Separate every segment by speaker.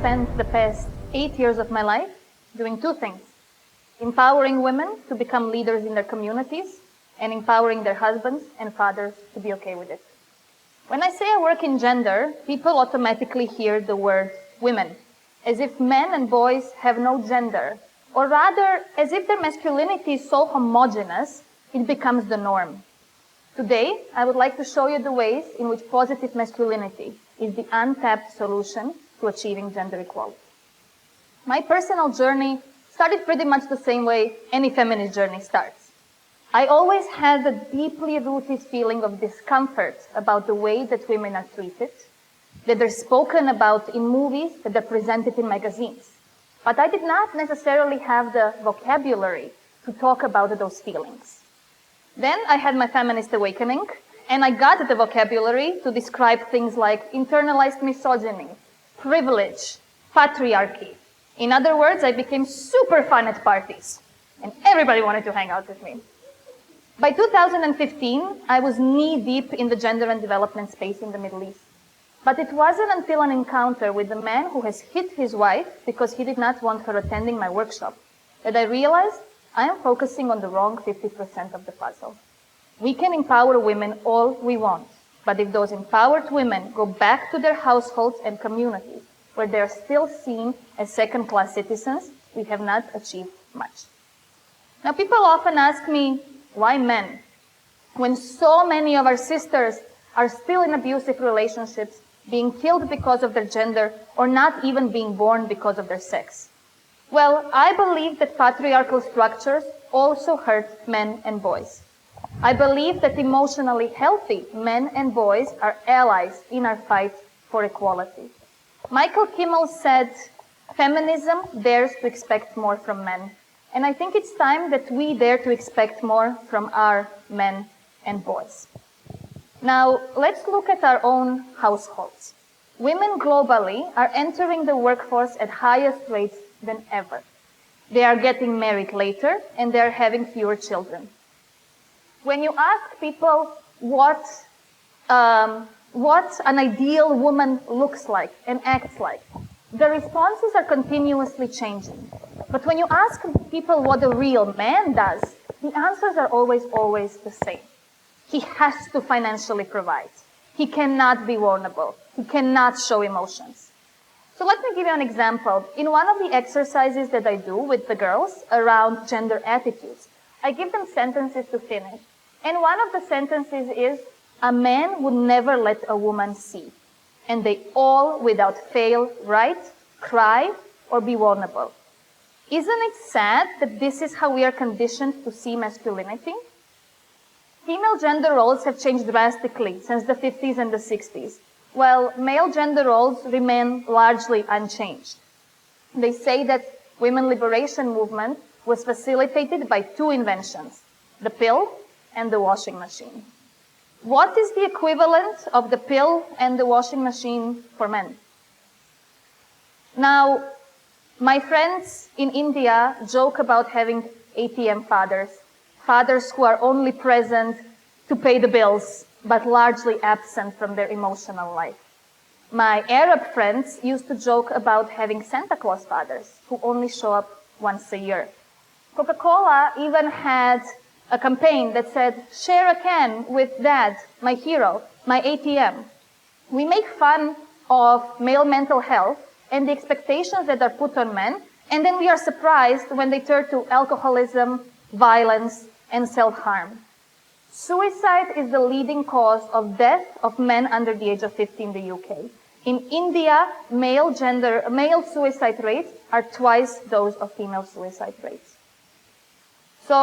Speaker 1: spent the past 8 years of my life doing two things: empowering women to become leaders in their communities and empowering their husbands and fathers to be okay with it. When I say I work in gender, people automatically hear the word women, as if men and boys have no gender, or rather, as if their masculinity is so homogeneous, it becomes the norm. Today, I would like to show you the ways in which positive masculinity is the untapped solution to achieving gender equality. My personal journey started pretty much the same way any feminist journey starts. I always had a deeply rooted feeling of discomfort about the way that women are treated, that they're spoken about in movies, that they're presented in magazines. But I did not necessarily have the vocabulary to talk about those feelings. Then I had my feminist awakening, and I got the vocabulary to describe things like internalized misogyny, privilege, patriarchy. In other words, I became super fun at parties, and everybody wanted to hang out with me. By 2015, I was knee-deep in the gender and development space in the Middle East. But it wasn't until an encounter with a man who has hit his wife because he did not want her attending my workshop that I realized I am focusing on the wrong 50% of the puzzle. We can empower women all we want, but if those empowered women go back to their households and communities where they are still seen as second-class citizens, we have not achieved much. Now, people often ask me, why men? When so many of our sisters are still in abusive relationships, being killed because of their gender, or not even being born because of their sex. Well, I believe that patriarchal structures also hurt men and boys. I believe that emotionally healthy men and boys are allies in our fight for equality. Michael Kimmel said, "Feminism dares to expect more from men." And I think it's time that we dare to expect more from our men and boys. Now, let's look at our own households. Women globally are entering the workforce at highest rates than ever. They are getting married later, and they are having fewer children. When you ask people what an ideal woman looks like and acts like, the responses are continuously changing. But when you ask people what a real man does, the answers are always the same. He has to financially provide. He cannot be vulnerable. He cannot show emotions. So let me give you an example. In one of the exercises that I do with the girls around gender attitudes, I give them sentences to finish. And one of the sentences is, "A man would never let a woman see." And they all, without fail, write, cry, or be vulnerable. Isn't it sad that this is how we are conditioned to see masculinity? Female gender roles have changed drastically since the 50s and the 60s, while male gender roles remain largely unchanged. They say that women's liberation movement was facilitated by two inventions, the pill and the washing machine. What is the equivalent of the pill and the washing machine for men? Now, my friends in India joke about having ATM fathers, fathers who are only present to pay the bills, but largely absent from their emotional life. My Arab friends used to joke about having Santa Claus fathers who only show up once a year. Coca-Cola even had a campaign that said, "Share a can with Dad, my hero, my ATM." We make fun of male mental health and the expectations that are put on men, and then we are surprised when they turn to alcoholism, violence, and self-harm. Suicide is the leading cause of death of men under the age of 50 in the UK. In India, male suicide rates are twice those of female suicide rates. So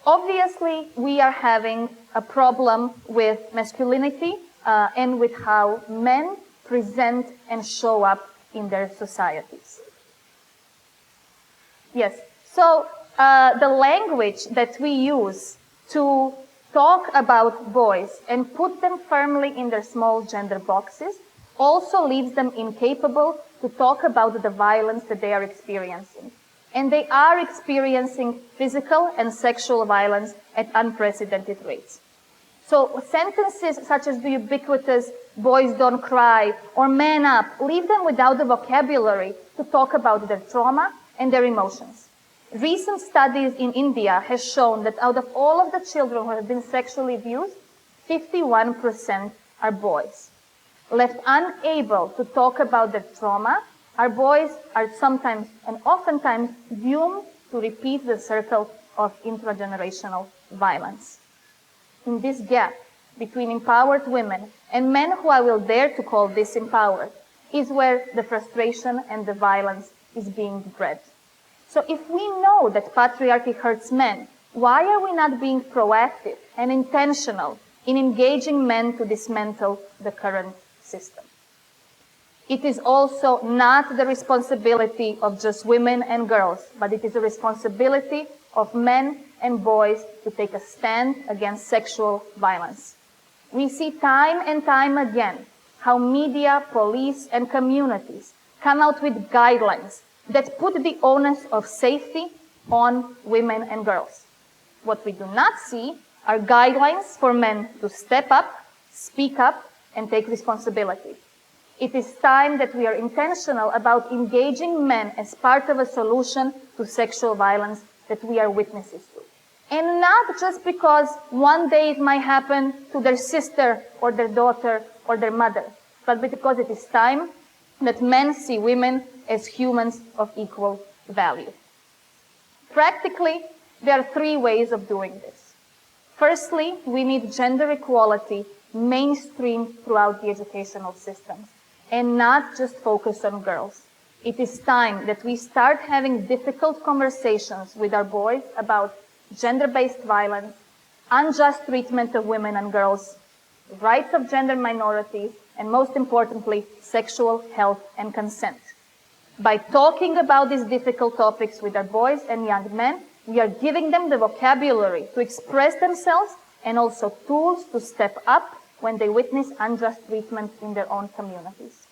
Speaker 1: obviously, we are having a problem with masculinity and with how men present and show up in their societies. Yes, so the language that we use to talk about boys and put them firmly in their small gender boxes also leaves them incapable to talk about the violence that they are experiencing. And they are experiencing physical and sexual violence at unprecedented rates. So sentences such as the ubiquitous "boys don't cry" or "man up" leave them without the vocabulary to talk about their trauma and their emotions. Recent studies in India have shown that out of all of the children who have been sexually abused, 51% are boys. Left unable to talk about their trauma, our boys are sometimes and oftentimes doomed to repeat the circle of intragenerational violence. In this gap between empowered women and men who I will dare to call disempowered is where the frustration and the violence is being bred. So if we know that patriarchy hurts men, why are we not being proactive and intentional in engaging men to dismantle the current system? It is also not the responsibility of just women and girls, but it is the responsibility of men and boys to take a stand against sexual violence. We see time and time again how media, police, and communities come out with guidelines that put the onus of safety on women and girls. What we do not see are guidelines for men to step up, speak up, and take responsibility. It is time that we are intentional about engaging men as part of a solution to sexual violence that we are witnesses to. And not just because one day it might happen to their sister or their daughter or their mother, but because it is time that men see women as humans of equal value. Practically, there are three ways of doing this. Firstly, we need gender equality mainstream throughout the educational systems and not just focus on girls. It is time that we start having difficult conversations with our boys about gender-based violence, unjust treatment of women and girls, rights of gender minorities, and most importantly, sexual health and consent. By talking about these difficult topics with our boys and young men, we are giving them the vocabulary to express themselves and also tools to step up when they witness unjust treatment in their own communities.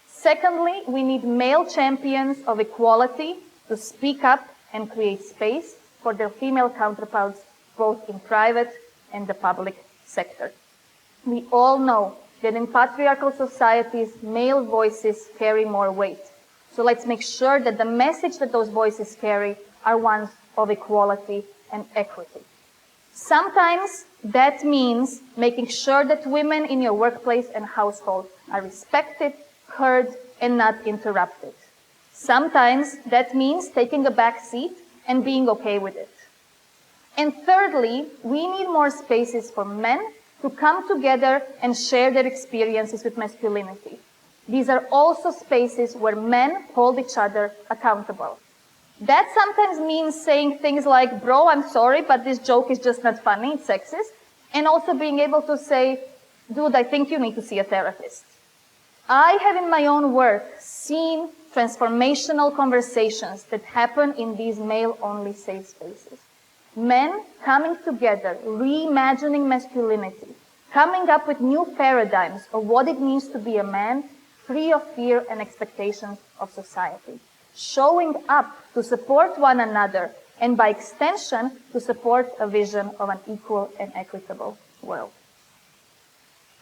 Speaker 1: Secondly, we need male champions of equality to speak up and create space for their female counterparts, both in private and the public sector. We all know that in patriarchal societies, male voices carry more weight. So let's make sure that the message that those voices carry are ones of equality and equity. Sometimes that means making sure that women in your workplace and household are respected, heard, and not interrupted. Sometimes that means taking a back seat and being okay with it. And thirdly, we need more spaces for men to come together and share their experiences with masculinity. These are also spaces where men hold each other accountable. That sometimes means saying things like, "Bro, I'm sorry, but this joke is just not funny, it's sexist." And also being able to say, "Dude, I think you need to see a therapist." I have in my own work seen transformational conversations that happen in these male-only safe spaces. Men coming together, reimagining masculinity, coming up with new paradigms of what it means to be a man, free of fear and expectations of society. Showing up to support one another, and by extension, to support a vision of an equal and equitable world.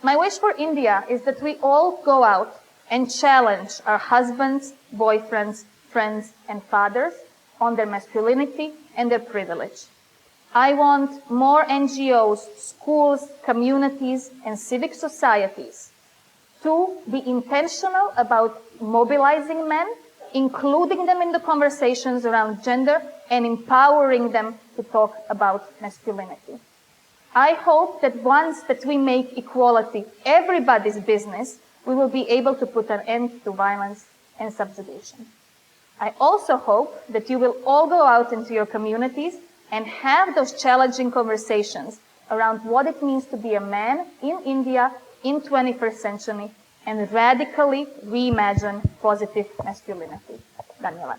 Speaker 1: My wish for India is that we all go out and challenge our husbands, boyfriends, friends, and fathers on their masculinity and their privilege. I want more NGOs, schools, communities, and civic societies to be intentional about mobilizing men, including them in the conversations around gender, and empowering them to talk about masculinity. I hope that once that we make equality everybody's business, we will be able to put an end to violence and subjugation. I also hope that you will all go out into your communities and have those challenging conversations around what it means to be a man in India in 21st century and radically reimagine positive masculinity. Daniela.